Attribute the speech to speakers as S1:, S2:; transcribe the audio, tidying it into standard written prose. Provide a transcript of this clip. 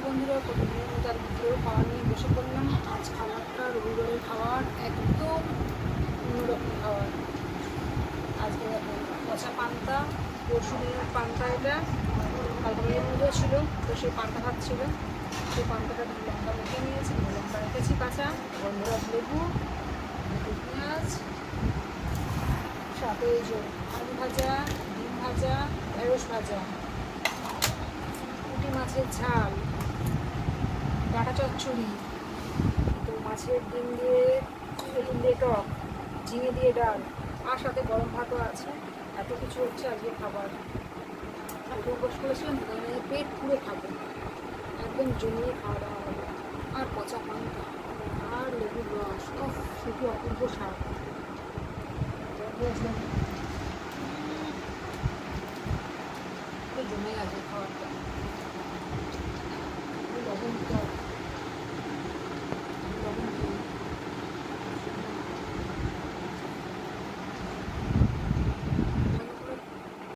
S1: বন্ধুরা, প্রতিদিনের মতো আর ভিডিও খাওয়া নিয়ে বসে পড়লাম। আজ খাবারটা রবিবারের খাবার একদম অন্যরকম খাবার। আজকে দেখো পচা পান্তা, পরশু দিনের পান্তা, এটা কালকের মধ্যে ছিল, তো সেই পান্তা ভাত ছিল। সেই পান্তাটা লঙ্কা মেখে নিয়েছি, লঙ্কা রেখেছি কাঁচা, গন্ধরাজ লেবু, দুটো পেঁয়াজ, সাথে এই যে আলু ভাজা, ডিম ভাজা, ঢেঁড়স ভাজা, পুঁটি মাছের ঝাল, ডাঁটা চচ্চড়ি, তো মাছের ডিম দিয়ে টক, ঝিঙে দিয়ে ডাল, আর সাথে গরম ভাতও আছে। এত কিছু হচ্ছে আজকে খাবার। একটু উপোস করেছিলাম, পেট পুরো খাবো, একদম জমিয়ে খাওয়া দাওয়া হবে। আর পচা পান্তা আর লেবুর রস, শুধু অপূর্ব স্বাদ।